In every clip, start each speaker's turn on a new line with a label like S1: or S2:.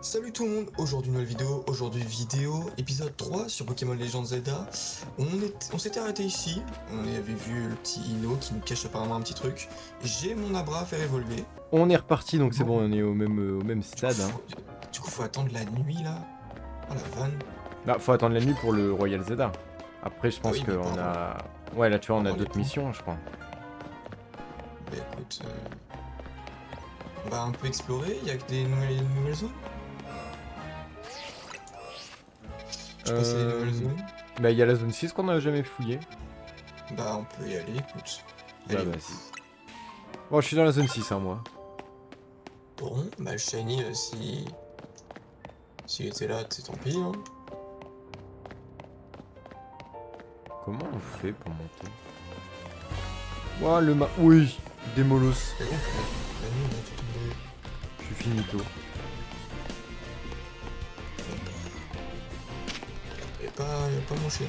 S1: Salut tout le monde, aujourd'hui nouvelle vidéo, épisode 3 sur Pokémon Legends Zelda. On s'était arrêté ici, on avait vu le petit Ino qui nous cache apparemment un petit truc. J'ai mon Abra à faire évoluer.
S2: On est reparti, donc c'est
S1: Bon.
S2: bon, on est au même
S1: Du coup,
S2: stade. Hein.
S1: faut attendre la nuit là. Oh la vanne.
S2: Bah, faut attendre la nuit pour le Royal Zelda. Après, je
S1: Ah
S2: pense
S1: oui, mais
S2: qu'on
S1: pardon.
S2: a... Ouais, là, tu vois, on a
S1: Pardon, les
S2: d'autres
S1: points.
S2: missions, je crois.
S1: Bah écoute, on va un peu explorer, il y a que des nouvelles zones. Je sais pas si c'est des nouvelles zones.
S2: Bah, il y a la zone 6 qu'on n'a jamais fouillée.
S1: Bah on peut y aller, écoute.
S2: Bah,
S1: Allez où?
S2: vas-y. Bon, je suis dans la zone 6, hein, moi.
S1: Bon, bah le Shiny, s'il était là, c'est tant pis, hein.
S2: Comment on fait pour monter? Ouah, Oui, des molosses.
S1: C'est bon, la nuit, on a tout tombé.
S2: Je suis finito.
S1: Y'a pas mon chien.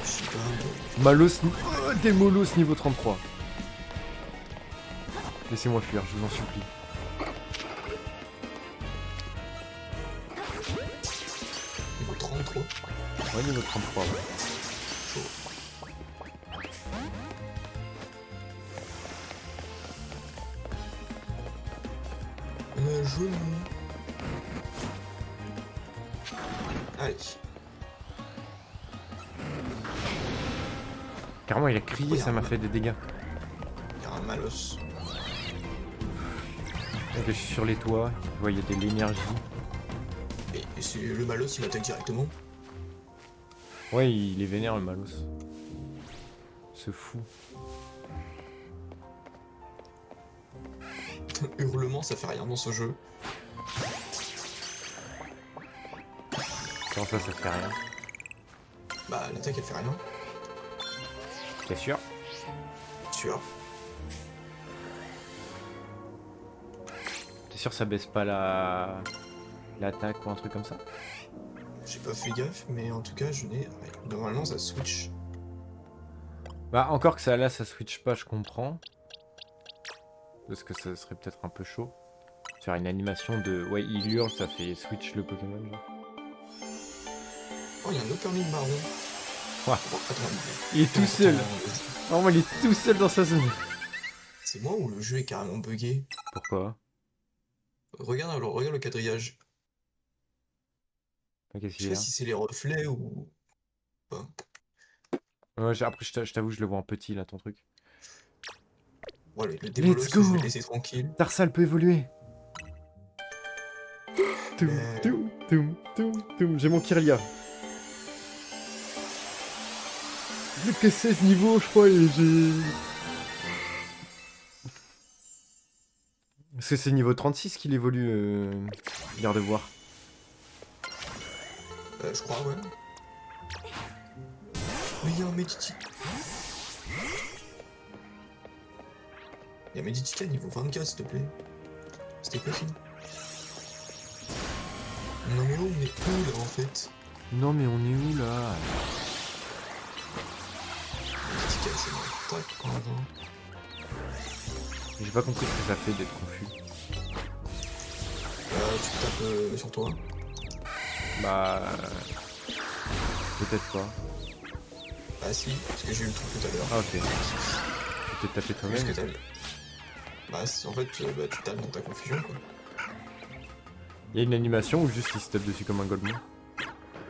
S1: Je sais pas.
S2: Malos... des molosses niveau 33. Laissez-moi fuir, je vous en supplie.
S1: Niveau 33.
S2: Ouais, niveau 33, ouais.
S1: Chaud. On a jaune. Allez.
S2: Carrément, il a crié, ça m'a fait des dégâts.
S1: Y'a un Malos.
S2: Ok, je suis sur les toits, je vois, il y a de l'énergie.
S1: Et c'est le Malos, il m'attaque directement.
S2: Ouais, il est vénère le Malos. Ce fou.
S1: Hurlement, ça fait rien dans ce jeu.
S2: Comment ça fait rien?
S1: Bah, l'attaque elle fait rien.
S2: T'es sûr?
S1: Sûr.
S2: T'es sûr ça baisse pas l'attaque ou un truc comme ça?
S1: J'ai pas fait gaffe, mais en tout cas, je n'ai. Normalement, ça switch.
S2: Bah encore que ça là ça switch pas, je comprends. Parce que ça serait peut-être un peu chaud. Faire une animation de... Ouais, il hurle, ça fait switch le Pokémon. Là.
S1: Oh, y'a un Uppermint marron.
S2: Ouais.
S1: Oh, attends,
S2: Il est tout seul. Vraiment, il est tout seul dans sa zone.
S1: c'est moi ou le jeu est carrément buggé?
S2: Pourquoi?
S1: Regarde le quadrillage.
S2: Qu'est-ce
S1: Je
S2: qu'il
S1: sais
S2: y
S1: pas
S2: a?
S1: si c'est les reflets ou pas.
S2: Ouais, après, je t'avoue, je le vois en petit là, ton truc.
S1: Bon, allez, le
S2: Let's
S1: débolos,
S2: go!
S1: je vais le laisser tranquille.
S2: Tarsal peut évoluer. Toum,
S1: Mais...
S2: toum, toum, toum, toum. J'ai mon Kirlia. J'ai que 16 niveaux, je crois, et j'ai... Parce que c'est niveau 36 qu'il évolue, l'air de voir.
S1: je crois, ouais. Mais il y a un Medici. Il y a Medici niveau 24, s'il te plaît. C'était possible. Non mais oh, on est où là en fait?
S2: Non mais on est où là?
S1: Medici, c'est mon tac quand même.
S2: J'ai pas compris ce que ça fait d'être confus.
S1: Tu tapes sur toi.
S2: Bah... Peut-être pas.
S1: Ah si, parce que j'ai eu le truc tout à l'heure.
S2: Ah ok. Tu t'es tapé
S1: Parce que
S2: toi-même.
S1: bah en fait, tu tapes dans ta confusion quoi.
S2: Il y a une animation ou juste il se tape dessus comme un golemon?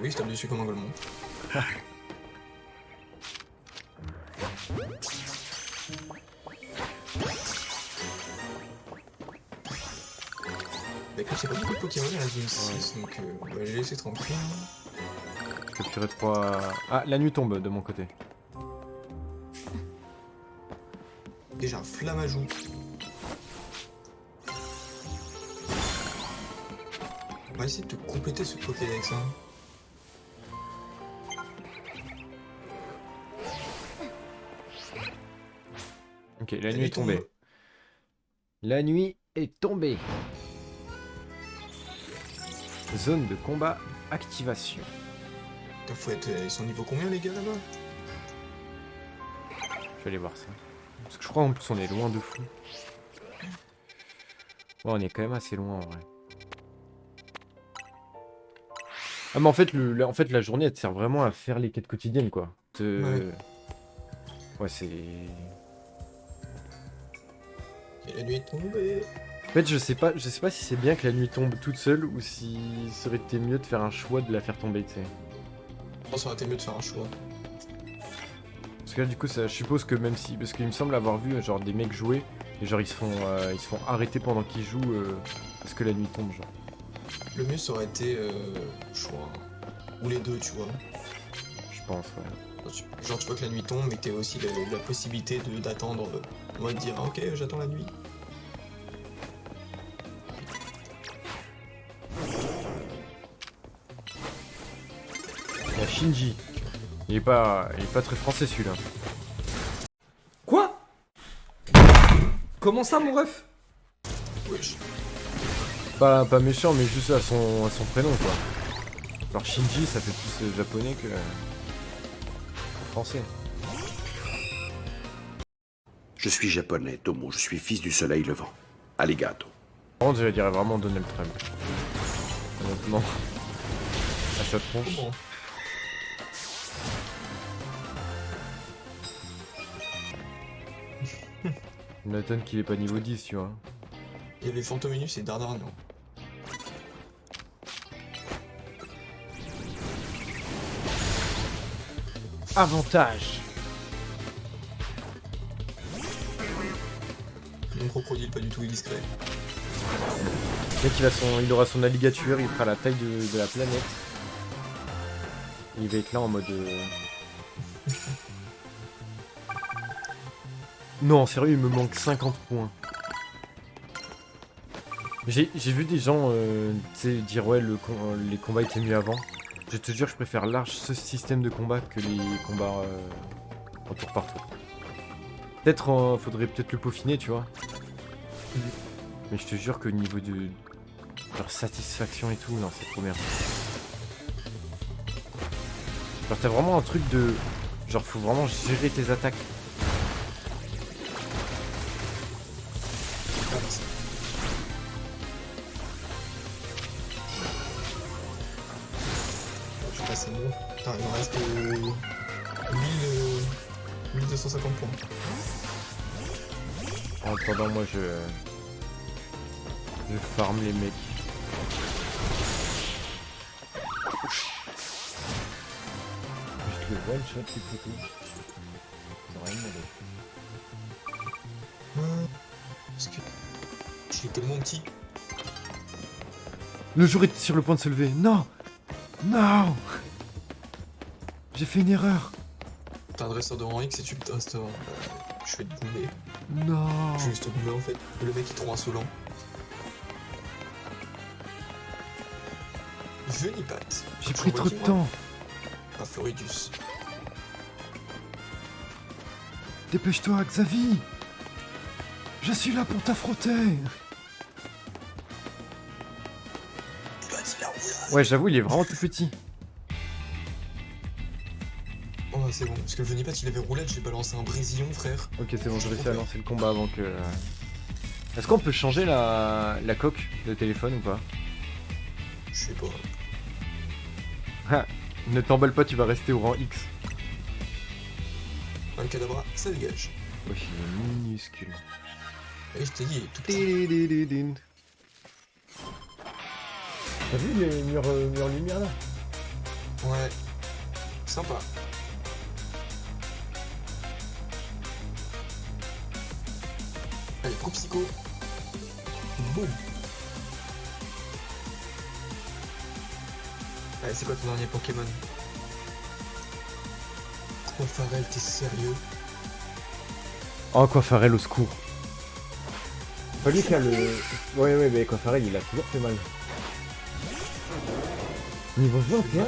S1: Oui, je tape dessus comme un golemon. Bah écoute, y'a pas beaucoup de Pokémon à la zone 6, donc on va les laisser tranquilles.
S2: Capturer 3... Ah, la nuit tombe de mon côté.
S1: Et j'ai un Flammajou. On va essayer de te compléter ce Pokédex, hein.
S2: Ok, la nuit est tombée. La nuit est tombée. Zone de combat activation.
S1: Faut être... Ils sont niveau combien les gars là-bas?
S2: Je vais aller voir ça. Parce que je crois en plus on est loin de fou. Ouais, on est quand même assez loin en vrai. Ah mais en fait, en fait la journée elle te sert vraiment à faire les quêtes quotidiennes quoi.
S1: Ouais.
S2: Ouais c'est...
S1: Et la nuit est tombée.
S2: En fait je sais pas si c'est bien que la nuit tombe toute seule ou si ça aurait été mieux de faire un choix de la faire tomber, tu sais.
S1: Je pense qu'on aurait été mieux de faire un choix.
S2: Parce que là du coup ça, je suppose que même si... Parce qu'il me semble avoir vu genre des mecs jouer, et genre ils se font arrêter pendant qu'ils jouent parce que la nuit tombe genre.
S1: Le mieux ça aurait été, je crois, ou les deux, tu vois.
S2: Je pense ouais.
S1: Genre tu vois que la nuit tombe, mais que t'as aussi la possibilité d'attendre, en mode dire ah, ok j'attends la nuit.
S2: Il y a Shinji. Il est pas très français celui-là.
S3: Quoi? Comment ça, mon ref?
S1: Wesh.
S2: Pas méchant mais juste à son prénom quoi. Alors Shinji ça fait plus japonais que français.
S4: Je suis japonais, Tomo, je suis fils du soleil levant. Arigato.
S2: Par contre je dirais vraiment Donald Trump. Honnêtement. À sa tronche.
S1: Comment?
S2: On m'étonne qu'il est pas niveau 10 tu vois.
S1: Il y avait Fantominus et Dardarnian.
S2: Avantage.
S1: Mon crocodile pas du tout discret.
S2: Le mec il aura son alligator, il fera la taille de la planète. Et il va être là en mode... Non, sérieux, il me manque 50 points. J'ai vu des gens tu sais, dire ouais, les combats étaient mieux avant. Je te jure, je préfère large ce système de combat que les combats en tour par tour. Peut-être, faudrait peut-être le peaufiner, tu vois. Mais je te jure que niveau de leur satisfaction et tout, non, c'est trop bien. Genre, t'as vraiment un truc de... Genre, faut vraiment gérer tes attaques.
S1: Je vais passer bon. Putain, il me reste 1250 points.
S2: En attendant, moi, je farm les mecs. Juste le one shot qui peut tout. C'est rien demandé.
S1: Parce que je suis tellement petit.
S2: Le jour est sur le point de se lever. Non! Non! J'ai fait une erreur.
S1: T'as un dresseur de rang X et tu le restes. Je vais te goumer.
S2: Non!
S1: Je vais juste te goumer en fait. Le mec est trop insolent. Venipat.
S2: J'ai pris trop de temps.
S1: Ah, Floridus.
S2: Dépêche-toi, Xavi! Je suis là pour t'affronter! Ouais, j'avoue, il est vraiment tout petit.
S1: Oh, c'est bon. Parce que le Venipat, il avait roulette, j'ai balancé un Brésilien, frère.
S2: Ok, c'est bon, j'ai réussi à lancer le combat avant que... Est-ce qu'on peut changer la coque de téléphone ou pas?
S1: Je sais pas.
S2: Ah, ne t'emballe pas, tu vas rester au rang X.
S1: Un cadabra, ça dégage.
S2: Wesh, il est minuscule.
S1: Et je t'ai dit, il est tout petit.
S2: T'as vu les murs lumière là?
S1: Ouais. Sympa. Allez, pro psycho. Boum. Allez, c'est quoi ton dernier Pokémon? Aquafarel, t'es sérieux?
S2: Oh, Aquafarel au secours. Pas lui qui a le... Ouais, mais Aquafarel il a toujours fait mal. Niveau 21.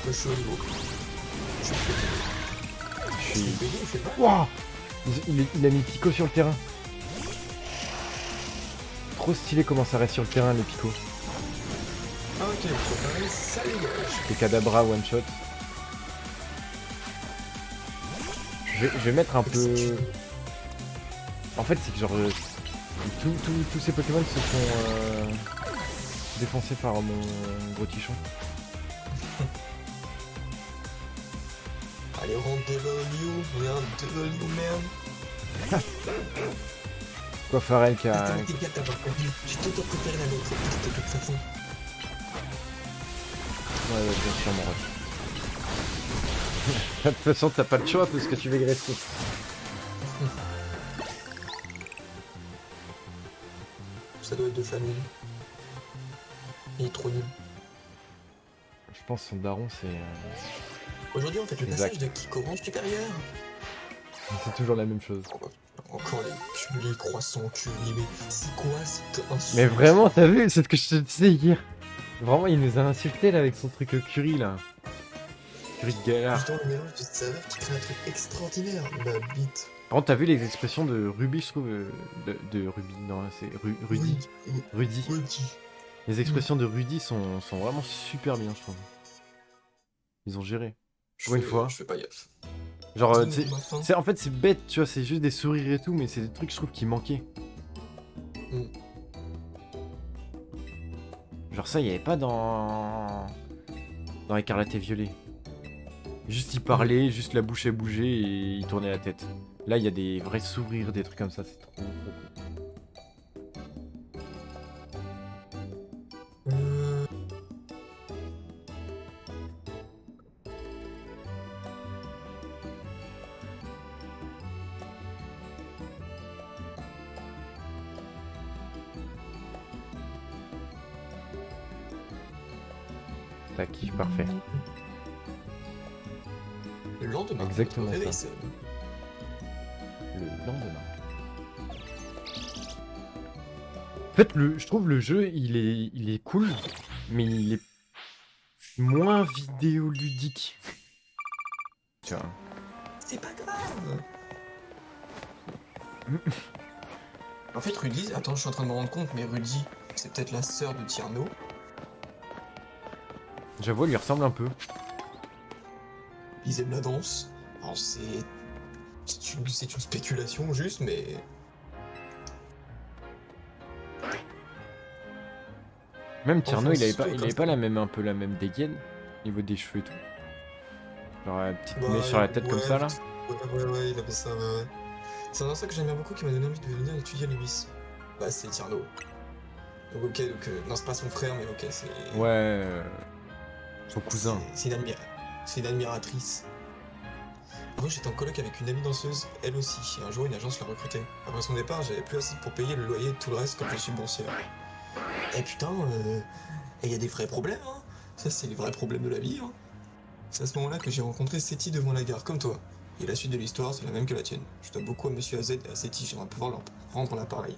S1: Je suis au niveau.
S2: Je suis...
S1: payé, il fait mal.
S2: Wouah, il a mis Pico sur le terrain. Trop stylé comment ça reste sur le terrain les Pico.
S1: Ah ok, Aquafarel, ça dégage.
S2: Les Kadabra one shot. Je vais mettre un peu... En fait c'est que genre... tous ces Pokémon se font défoncé par mon gros tichon.
S1: Allez, rentre devant you, regarde devant you, merde.
S2: Quoi, Pharrell qui a...
S1: T'as gars, t'as pas compris. J'ai tout le temps préféré la nôtre, de toute façon.
S2: Ouais, bien sûr, mon ref. De toute façon, t'as pas le choix parce que tu vas rester.
S1: Ça doit être de famille. Il est trop nul.
S2: Je pense que son daron, c'est...
S1: Aujourd'hui, on fait le
S2: Exact.
S1: passage de Kik au rang supérieur.
S2: C'est toujours la même chose.
S1: Encore les croissants curry, mais c'est quoi cette insulte?
S2: Mais vraiment, t'as vu, c'est ce que je te disais hier. Vraiment, il nous a insulté là avec son truc curry là. Curry de galère.
S1: Justement, le mélange de saveurs qui crée un truc extraordinaire. Ma bite.
S2: Par contre, t'as vu les expressions de Ruby, je trouve. De Ruby, non, c'est Rudy.
S1: Oui,
S2: Rudy.
S1: Rudy.
S2: Les expressions de Rudy sont vraiment super bien, je trouve. Ils ont géré. Pour une fois.
S1: Je fais pas gaffe.
S2: Genre,
S1: Dis-nous ma fin.
S2: en fait, c'est bête, tu vois, c'est juste des sourires et tout, mais c'est des trucs, je trouve, qui manquaient.
S1: Mm.
S2: Genre, ça, il n'y avait pas dans Écarlate et Violet. Juste, il parlait, juste la bouche, elle bougeait et il tournait la tête. Là, il y a des vrais sourires, des trucs comme ça, c'est trop cool. Tac, parfait.
S1: Le lendemain,
S2: Exactement
S1: notre réveil
S2: ça.
S1: sonne.
S2: Le lendemain. En fait, je trouve le jeu, il est cool, mais il est moins vidéoludique. Tu vois.
S1: C'est pas grave. En fait, Rudy, attends, je suis en train de me rendre compte, mais Rudy, c'est peut-être la sœur de Tierno.
S2: J'avoue, il lui ressemble un peu.
S1: Ils aiment la danse. Alors c'est une spéculation juste, mais
S2: Même Tierno,
S1: Enfin,
S2: il avait
S1: c'est
S2: pas la même, un peu la même dégaine au niveau des cheveux et tout. Genre la petite
S1: Ouais,
S2: mèche sur la tête comme
S1: ouais,
S2: ça là.
S1: ouais, il avait ça, ouais. C'est un ça que j'aime bien beaucoup qui m'a donné envie de venir étudier les Miss. Bah, c'est Tierno. Donc, ok, non, c'est pas son frère, mais ok, c'est.
S2: Ouais. Son cousin.
S1: C'est une admiratrice. Avant, j'étais en coloc avec une amie danseuse, elle aussi. Et un jour, une agence l'a recrutée. Après son départ, j'avais plus assez pour payer le loyer et tout le reste, comme je suis boursière. Et putain, il y a des vrais problèmes, hein. Ça, c'est les vrais problèmes de la vie, hein. C'est à ce moment-là que j'ai rencontré Seti devant la gare, comme toi. Et la suite de l'histoire, c'est la même que la tienne. Je dois beaucoup à Monsieur AZ et à Seti, j'aimerais pouvoir leur rendre l'appareil.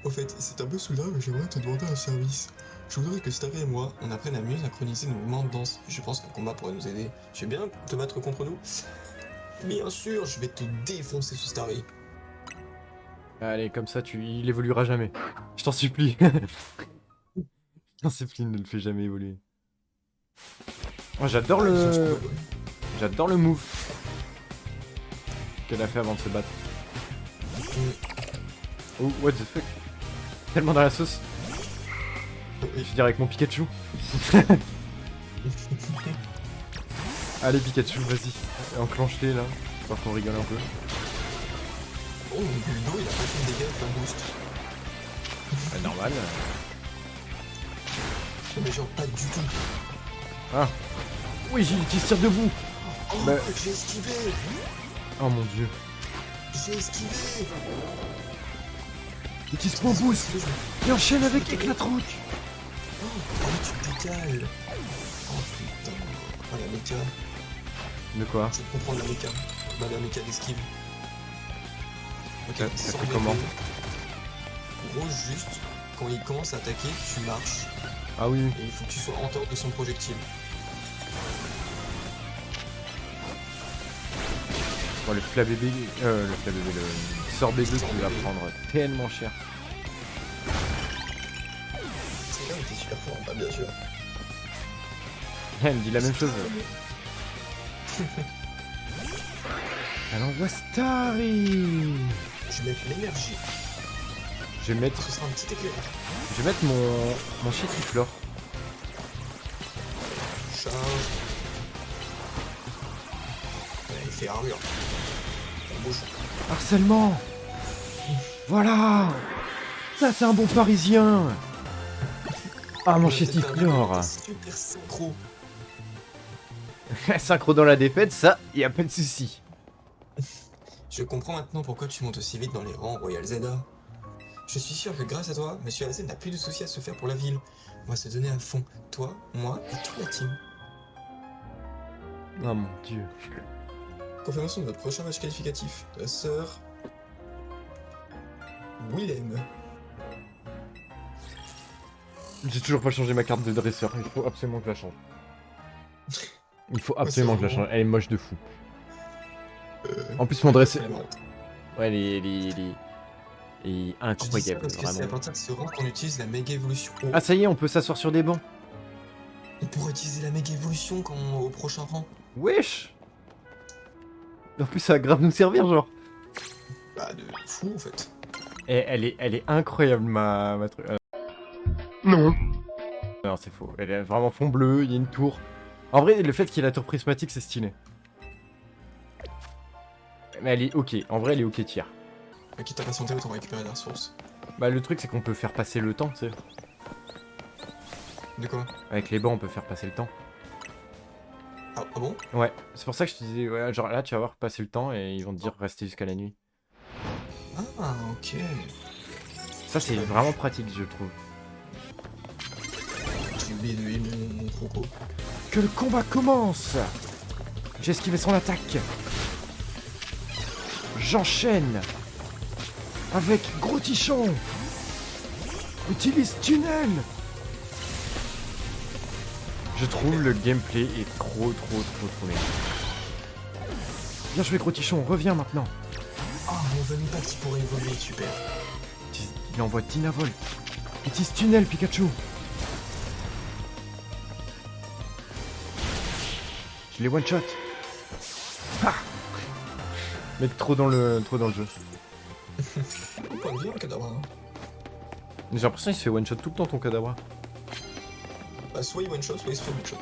S1: Au fait, c'est un peu soudain, mais j'aimerais te demander un service. Je voudrais que Starry et moi, on apprenne à mieux synchroniser nos mouvements de danse. Je pense qu'un combat pourrait nous aider. Tu veux bien te battre contre nous? Bien sûr, je vais te défoncer ce Starry.
S2: Allez, comme ça, il évoluera jamais. Je t'en supplie. Je t'en supplie, ne le fais jamais évoluer. Moi, j'adore J'adore le move qu'elle a fait avant de se battre. Oh, what the fuck. Tellement dans la sauce. Je dirais avec mon Pikachu. Allez, Pikachu, vas-y. Enclenche-les là. Pour qu'on rigole un peu.
S1: Oh, Ludo, il a pas fait de dégâts avec un boost.
S2: Normal.
S1: Mais genre pas du tout.
S2: Ah. Oui, j'ai tire debout.
S1: Oh,
S2: Bah.
S1: j'ai esquivé.
S2: Oh mon dieu.
S1: J'ai esquivé.
S2: Utilise mon boost. Et enchaîne avec éclatroute.
S1: Oh, tu décales. Oh putain. Oh, la méca.
S2: De quoi?
S1: Je peux comprendre la méca. Bah, la méca d'esquive. Ok,
S2: Ça
S1: sors
S2: fait
S1: de
S2: comment?
S1: Gros, juste, quand il commence à attaquer, tu marches.
S2: Ah oui.
S1: Et il faut que tu sois en dehors de son projectile.
S2: Bon, le sort bébé qui va prendre tellement cher.
S1: C'est là où t'es super fort, bah bien sûr.
S2: Elle me dit la même chose. Elle envoie Starry.
S1: Je mets l'énergie.
S2: Je vais mettre,
S1: Ce sera un petit éclair.
S2: je vais mettre mon chétiflore.
S1: Charge. Ouais, il fait armure. On bouge.
S2: Harcèlement. Voilà. Ça, c'est un bon parisien. Ah, mon chétiflore.
S1: Super synchro.
S2: Synchro dans la défaite, ça, y a pas de souci.
S1: Je comprends maintenant pourquoi tu montes aussi vite dans les rangs, Royal Zelda. Je suis sûr que grâce à toi, Monsieur Alzen n'a plus de soucis à se faire pour la ville. On va se donner à fond. Toi, moi et toute la team.
S2: Oh mon dieu.
S1: Confirmation de votre prochain match qualificatif. La sœur... Willem.
S2: J'ai toujours pas changé ma carte de dresseur, il faut absolument que je la change. Il faut absolument que je la change, elle est moche de fou. En plus mon dresseur... Ouais, elle est incroyable,
S1: Parce que c'est à
S2: vraiment.
S1: partir de ce rang qu'on utilise la méga évolution. Oh,
S2: Ah ça y est, on peut s'asseoir sur des bancs.
S1: on pourrait utiliser la méga évolution quand au prochain rang.
S2: Wesh. En plus ça va grave nous servir, genre.
S1: Bah de fou en fait.
S2: Et elle est incroyable ma truc.
S3: Non.
S2: Non, c'est faux. Elle est vraiment fond bleu, il y a une tour. En vrai, le fait qu'il y ait la tour prismatique, c'est stylé. Mais elle est ok. En vrai, elle est ok tiers.
S1: Mais quitte à patienter, autant récupérer la ressource.
S2: Bah, le truc, c'est qu'on peut faire passer le temps, tu sais.
S1: De quoi?
S2: Avec les bancs, on peut faire passer le temps.
S1: Ah bon?
S2: Ouais, c'est pour ça que je te disais, ouais, genre là, tu vas voir passer le temps et ils vont te dire rester jusqu'à la nuit.
S1: Ah ok.
S2: Ça, c'est vraiment pratique, je trouve.
S1: J'ai oublié de heal mon croco.
S2: Que le combat commence! J'ai esquivé son attaque. J'enchaîne avec Gros Tichon. Utilise tunnel. Je trouve le gameplay est trop bien. Bien joué Gros Tichon, reviens maintenant.
S1: Ah mon Venom Pack qui pourrait évoluer, super.
S2: Il envoie Dynavol. Utilise tunnel Pikachu. Je l'ai one shot. Ah, mec, trop dans le jeu.
S1: Point de vie, un cadavre. Hein.
S2: J'ai l'impression qu'il se fait one shot tout le temps ton cadavre.
S1: Bah soit il one shot, soit il se fait one shot.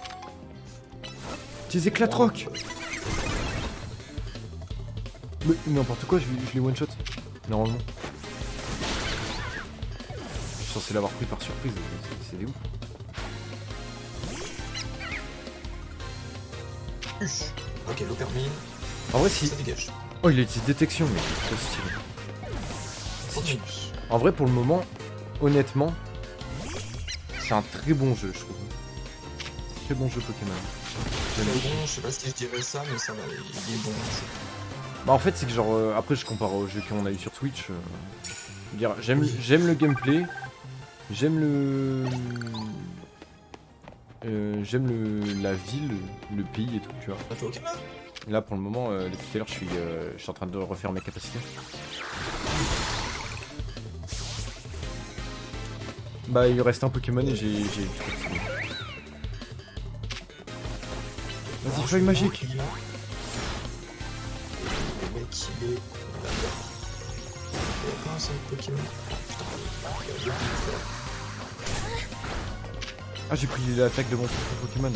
S2: Tes éclatrocs. Mais n'importe quoi, je l'ai one shot. Normalement. Je suis censé l'avoir pris par surprise, c'est des ouf.
S1: Ok, l'eau permis,
S2: En vrai, si.
S1: ça dégage.
S2: Oh, il a utilisé détection, mais c'est trop stylé.
S1: Continue.
S2: En vrai, pour le moment, honnêtement, c'est un très bon jeu, je trouve. Très bon jeu Pokémon.
S1: C'est bon, je sais pas si je dirais ça, mais ça va, il est bon.
S2: Bah, en fait, c'est que genre, après, je compare aux jeux qu'on a eu sur Twitch. Je veux dire, j'aime le gameplay, j'aime la ville, le pays et tout, tu vois.
S1: Ça fait ok là?
S2: Là, pour le moment, depuis tout à l'heure, je suis en train de refaire mes capacités. Bah, il reste un Pokémon et j'ai tout fini. Vas-y, feuille magique.
S1: Le mec, il est là-bas. Il y a pas un seul Pokémon. Putain,
S2: Ah, j'ai pris l'attaque de mon propre Pokémon.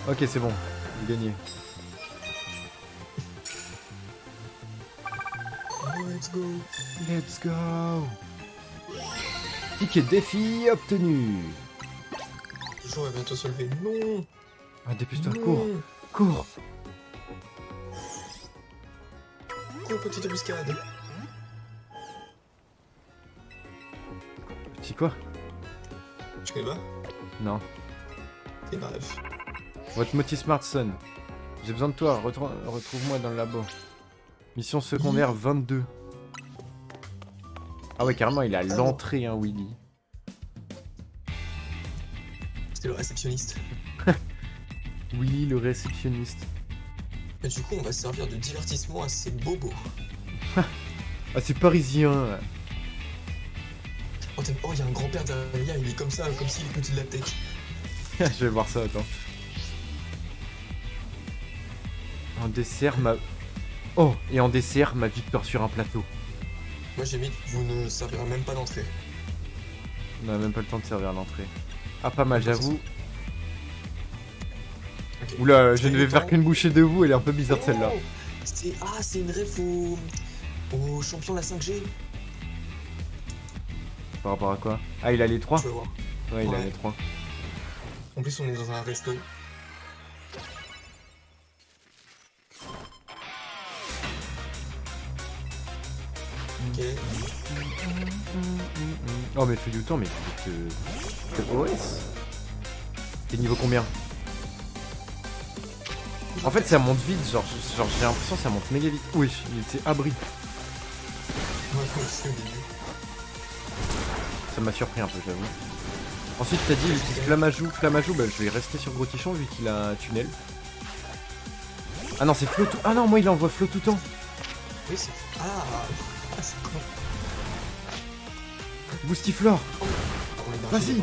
S2: Ok, c'est bon. J'ai gagné.
S1: let's go.
S2: Let's go. Ticket défi obtenu.
S1: Le jour va bientôt se lever. Non.
S2: Ah, dépêche-toi,
S1: Non.
S2: cours. Cours.
S1: Cours, petite embuscade.
S2: Petit quoi?
S1: Tu connais pas?
S2: Non.
S1: C'est une rêve.
S2: Votre Moti Smartson. J'ai besoin de toi, retrouve-moi dans le labo. Mission secondaire 22. Ah ouais, carrément, il est à l'entrée, hein, Willy.
S1: C'était le réceptionniste.
S2: Willy, le réceptionniste.
S1: Et du coup, on va servir de divertissement à ces bobos.
S2: Ah, c'est parisien.
S1: Oh, il y a un grand-père derrière, il est comme ça, comme s'il écoutait de la tech.
S2: Je vais voir ça, attends. Un dessert, Oh, et en dessert, ma victoire sur un plateau.
S1: Moi j'ai mis, vous ne servirez même pas d'entrée.
S2: On a même pas le temps de servir à l'entrée. Ah, pas mal, j'avoue.
S1: Ok.
S2: Oula, je
S1: T'as
S2: ne
S1: eu
S2: vais
S1: le
S2: faire
S1: temps
S2: qu'une bouchée de vous, elle est un peu bizarre celle-là.
S1: Oh, c'est une ref au champion de la 5G.
S2: Par rapport à quoi? Ah, il a les 3?
S1: Tu vas voir.
S2: Ouais, il a
S1: Ouais.
S2: les 3.
S1: En plus, on est dans un resto. Ok.
S2: Oh, mais fais du temps, mais t'es OS. T'es niveau combien? En fait, ça monte vite, genre j'ai l'impression que ça monte méga vite. Oui, il était abri.
S1: Ouais, c'est au début.
S2: Ça m'a surpris un peu, j'avoue. Ensuite, t'as dit, il utilise Flamajou. Flamajou, bah, je vais rester sur Grotichon vu qu'il a un tunnel. Ah non, c'est Flo tout... Ah non, moi, il envoie Flo tout le temps.
S1: Oui, c'est. C'est con.
S2: Boostiflore.
S1: On est
S2: Vas-y.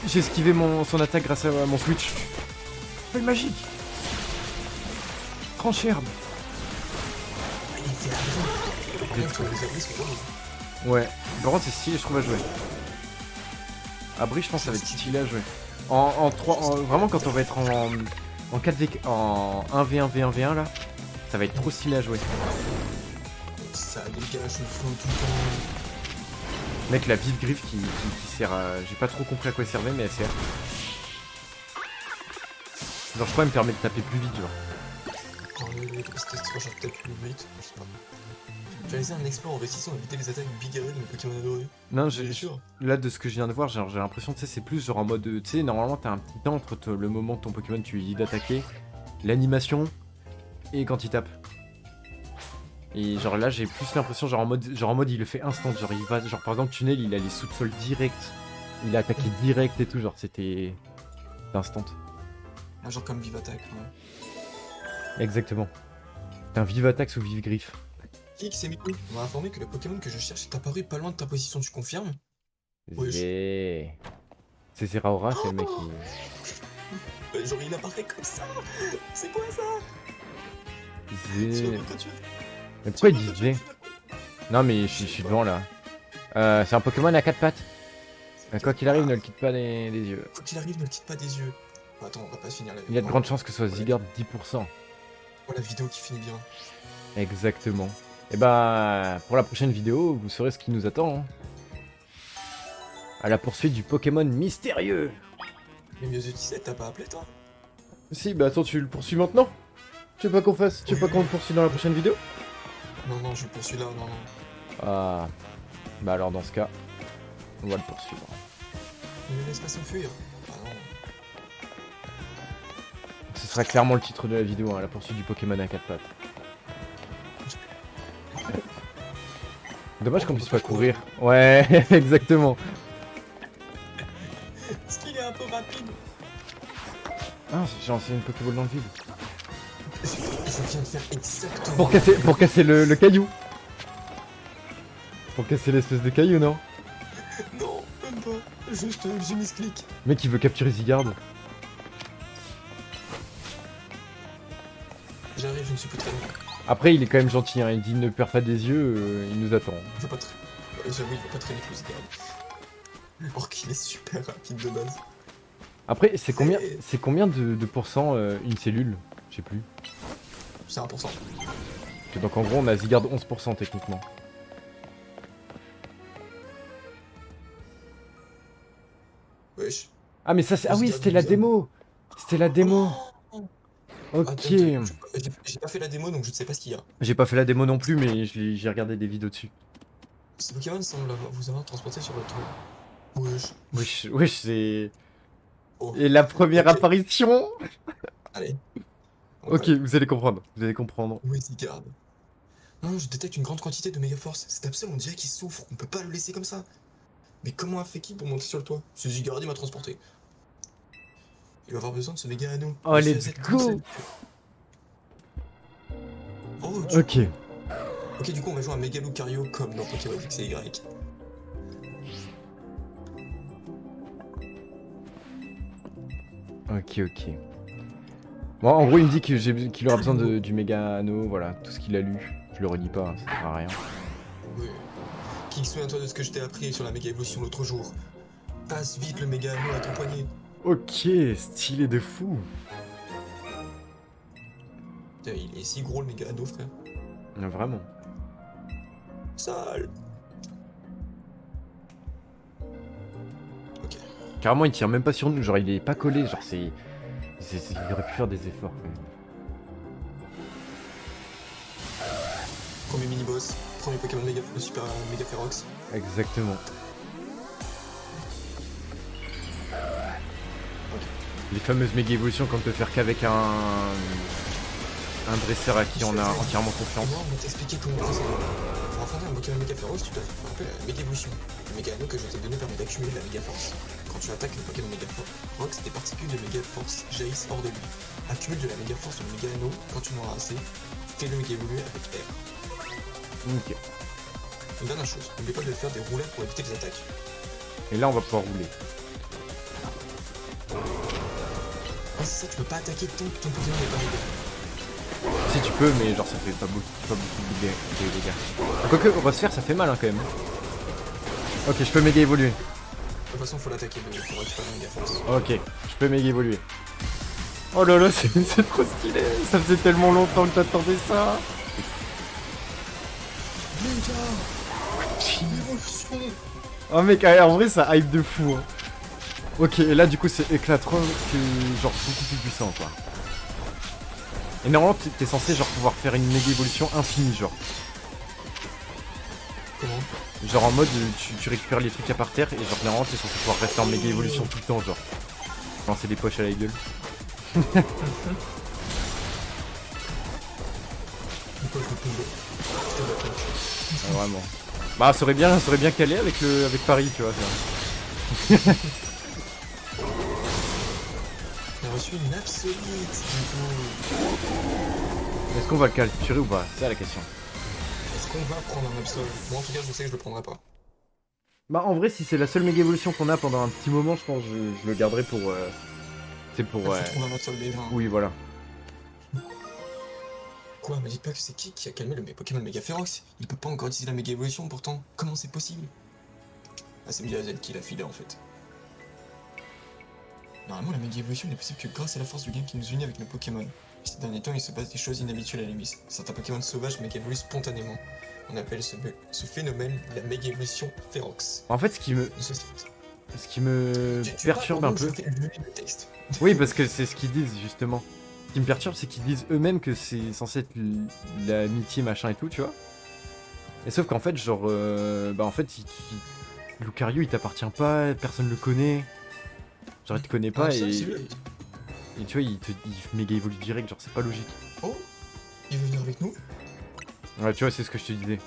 S2: J'ai esquivé son attaque grâce à mon switch. Feuille magique. Tranche herbe.
S1: Il fait abri. Par contre, les abris sont horribles.
S2: Ouais. Par contre, c'est stylé, je trouve, à jouer. Abri, je pense que ça va être stylé à jouer. En 3... vraiment, quand on va être en 4v... En 1v1v1v1, là, ça va être trop stylé à jouer.
S1: Ça dégage le flow tout le temps.
S2: Mec, la vive griffe qui sert à... J'ai pas trop compris à quoi elle servait, mais elle sert. Genre, je crois qu'elle me permet de taper plus vite, genre.
S1: Quand les capacités se rechargent peut-être plus vite, je sais pas. J'ai réalisé un exploit en réussissant à éviter les attaques bigarrées de mes Pokémon adorés.
S2: Non,
S1: Bien sûr.
S2: là, de ce que je viens de voir, j'ai l'impression que c'est plus genre en mode... Tu sais, normalement, t'as un petit temps entre le moment que ton Pokémon, tu lui dis d'attaquer, l'animation, et quand il tape. Et genre là, j'ai plus l'impression, genre en mode, il le fait instant. Genre, il va... Genre, par exemple, Tunnel, il a les sous-sols direct. Il a attaqué direct et tout, genre, c'était... instant.
S1: Un genre comme Vive Attack. Ouais.
S2: Exactement. C'est un vive attaque sous vive griffe.
S1: Kik, c'est Miku. On m'a informé que le Pokémon que je cherche est apparu pas loin de ta position, tu confirmes? Wesh.
S2: C'est Zeraora, c'est le mec qui...
S1: Genre il apparaît comme ça. C'est quoi ça?
S2: Mais pourquoi il dit Zé? Non mais je suis devant là. C'est un Pokémon à 4 pattes. Quoi qu'il arrive, ne le quitte pas des yeux.
S1: Quoi qu'il arrive, ne le quitte pas des yeux. Attends, on va pas finir la vidéo.
S2: Il y a de grandes chances que ce soit Zygarde 10%.
S1: Oh, la vidéo qui finit bien.
S2: Exactement. Et bah, pour la prochaine vidéo, vous saurez ce qui nous attend. Hein. À la poursuite du Pokémon mystérieux.
S1: Mais mieux 17, t'as pas appelé toi?
S2: Si, bah attends, tu le poursuis maintenant? Tu veux pas qu'on fasse... Tu veux pas qu'on le poursuive dans la prochaine vidéo?
S1: Non, je poursuis là, non.
S2: Ah... Bah alors dans ce cas, on va le poursuivre.
S1: Ne laisse pas s'enfuir. Ah non.
S2: Ce sera clairement le titre de la vidéo, hein, la poursuite du Pokémon à 4 pattes. Dommage qu'on puisse pas courir. Ouais, exactement.
S1: Est-ce qu'il est un peu rapide?
S2: Ah, j'ai lancé une Pokéball dans le vide.
S1: Je viens de faire exactement.
S2: Pour casser le caillou. Pour casser l'espèce de caillou, non?
S1: Non, même pas. Juste, j'ai mis ce clic.
S2: Mec, il veut capturer Zygarde.
S1: J'arrive, je ne suis plus très loin.
S2: Après, il est quand même gentil, hein. Il dit ne perds pas des yeux, il nous attend.
S1: Il va pas très. J'avoue, il va pas très vite, le Zygarde. Or qu'il est super rapide de base.
S2: Après, c'est combien de pourcents une cellule? Je sais plus.
S1: C'est 1%.
S2: Donc en gros, on a Zygarde 11% techniquement.
S1: Wesh.
S2: Ah mais ça c'est... Ah oui, c'était la démo. C'était la démo. Ok.
S1: Attends, j'ai pas fait la démo donc je ne sais pas ce qu'il y a.
S2: J'ai pas fait la démo non plus, mais j'ai regardé des vidéos dessus.
S1: Ce Pokémon semble vous avoir transporté sur votre... Wesh.
S2: Wesh, c'est...
S1: Oh.
S2: Et la première
S1: Ok.
S2: apparition.
S1: Allez.
S2: Ok, vous allez comprendre. Vous allez comprendre.
S1: Oui, Zygarde. Non, je détecte une grande quantité de Megaforce. Cet Absol, on dirait qu'il souffre. On peut pas le laisser comme ça. Mais comment a fait qui pour monter sur le toit? Ce Zygarde, il m'a transporté. Il va avoir besoin de ce méga anneau.
S2: Oh,
S1: Le
S2: let's
S1: CZ
S2: go.
S1: Cancel. Oh,
S2: Ok.
S1: Ok, du coup, on va jouer à Mega Lucario comme dans Pokémon X et Y.
S2: Ok. Bon, en gros, il me dit qu'il aura besoin du méga anneau, voilà, tout ce qu'il a lu. Je le redis pas, ça sert à rien.
S1: Oui. King, souviens-toi de ce que je t'ai appris sur la méga évolution l'autre jour. Passe vite le méga anneau à ton poignet.
S2: Ok, stylé de fou.
S1: Putain, il est si gros le méga anneau, frère.
S2: Non, vraiment.
S1: Sale. Ok.
S2: Carrément, il tire même pas sur nous, genre il est pas collé, genre c'est... Il aurait pu faire des efforts quand même.
S1: Premier mini-boss, premier Pokémon méga, super méga Ferox.
S2: Exactement. Les fameuses méga évolutions qu'on ne peut faire qu'avec un dresseur à qui on a entièrement confiance.
S1: Moi, on va t'expliquer comment procéder. Pour affronter un Pokémon méga Ferox, tu dois faire la méga évolution. Le méga anneau que je t'ai donné permet d'accumuler de la méga force. Quand tu attaques le Pokémon méga Ferox, des particules de méga force jaillissent hors de lui. Accumule de la méga force dans le méga anneau. Quand tu en auras assez, fais-le méga évoluer avec R.
S2: Ok.
S1: Une dernière chose, n'oublie pas de faire des roulades pour éviter les attaques.
S2: Et là on va pouvoir rouler.
S1: Ah, c'est ça, tu peux pas attaquer ton Pokémon n'est pas méga.
S2: Si tu peux, mais genre ça fait pas beaucoup de dégâts. Quoique, on va se faire, ça fait mal hein, quand même. Ok, je peux méga évoluer.
S1: De toute façon, faut l'attaquer pour récupérer la méga force.
S2: Ok, je peux méga évoluer. Oh là là, c'est trop stylé. Ça faisait tellement longtemps que t'attendais ça.
S1: Méga évolution.
S2: Oh mec, en vrai ça hype de fou. Hein. Ok, et là du coup c'est éclatron, c'est genre beaucoup plus puissant quoi. Et normalement t'es censé genre pouvoir faire une méga évolution infinie genre.
S1: Comment?
S2: Genre en mode tu récupères les trucs à par terre et genre normalement t'es censé pouvoir rester en méga évolution tout le temps genre. Lancer des poches à la gueule. Ah, vraiment. Bah ça aurait bien calé avec Paris tu vois.
S1: J'ai reçu une absolute du coup.
S2: Est-ce qu'on va le capturer ou pas? C'est ça la question.
S1: Est-ce qu'on va prendre un Absol? Moi en tout cas je sais que je le prendrai pas.
S2: Bah en vrai si c'est la seule méga évolution qu'on a pendant un petit moment je pense que je le garderai pour... C'est pour...
S1: Il faut trouver un Absol B20.
S2: Oui voilà.
S1: Quoi? Me dites pas que c'est qui a calmé le Pokémon méga Ferox? Il peut pas encore utiliser la méga évolution pourtant. Comment c'est possible? Ah c'est Miazel qui l'a filé en fait. Normalement la méga évolution n'est possible que grâce à la force du lien qui nous unit avec nos Pokémon. Ces derniers temps il se passe des choses inhabituelles à l'Émis. Certains Pokémon sauvages méga évoluent spontanément. On appelle ce phénomène la méga évolution Ferox.
S2: En fait ce qui me perturbe un peu...
S1: Je fais le texte.
S2: Oui parce que c'est ce qu'ils disent justement. Ce qui me perturbe c'est qu'ils disent eux-mêmes que c'est censé être l'amitié machin et tout tu vois. Et sauf qu'en fait genre... bah en fait Lucario il t'appartient pas, personne le connaît. Genre il te connaît pas et tu vois il méga évolue direct, genre c'est pas logique.
S1: Oh, il veut venir avec nous?
S2: Ouais tu vois c'est ce que je te disais.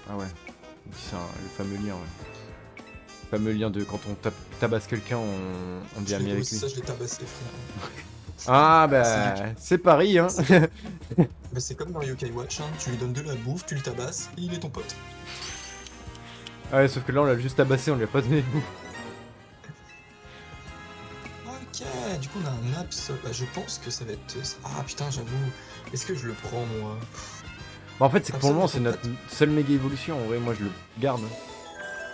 S2: Ah ouais, c'est le fameux lien ouais. Le fameux lien de quand on tabasse quelqu'un on devient ami avec lui.
S1: Ça je l'ai tabassé frère.
S2: Ah bah c'est Paris hein.
S1: Bah c'est comme dans Yokai Watch, hein. Tu lui donnes de la bouffe, tu le tabasses et il est ton pote.
S2: Ah ouais sauf que là on l'a juste tabassé, on lui a pas donné de bouffe.
S1: Ok, du coup on a un Absol. Bah je pense que ça va être... Ah putain j'avoue, est-ce que je le prends moi?
S2: Bah en fait c'est que pour le moment c'est
S1: Absol,
S2: notre seule méga évolution, en vrai moi je le garde.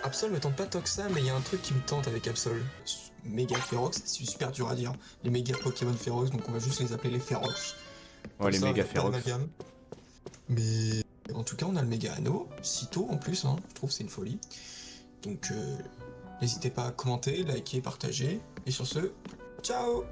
S1: Absol me tente pas tant que ça, mais il y a un truc qui me tente avec Absol. Méga Ferox, c'est super dur à dire. Les méga Pokémon Ferox, donc on va juste les appeler les Ferox.
S2: Ouais les
S1: Ça,
S2: méga
S1: pas
S2: Ferox.
S1: d'amalgame. Mais en tout cas on a le méga anneau, si tôt en plus, hein. Je trouve que c'est une folie. Donc n'hésitez pas à commenter, liker, partager. Et sur ce, ciao!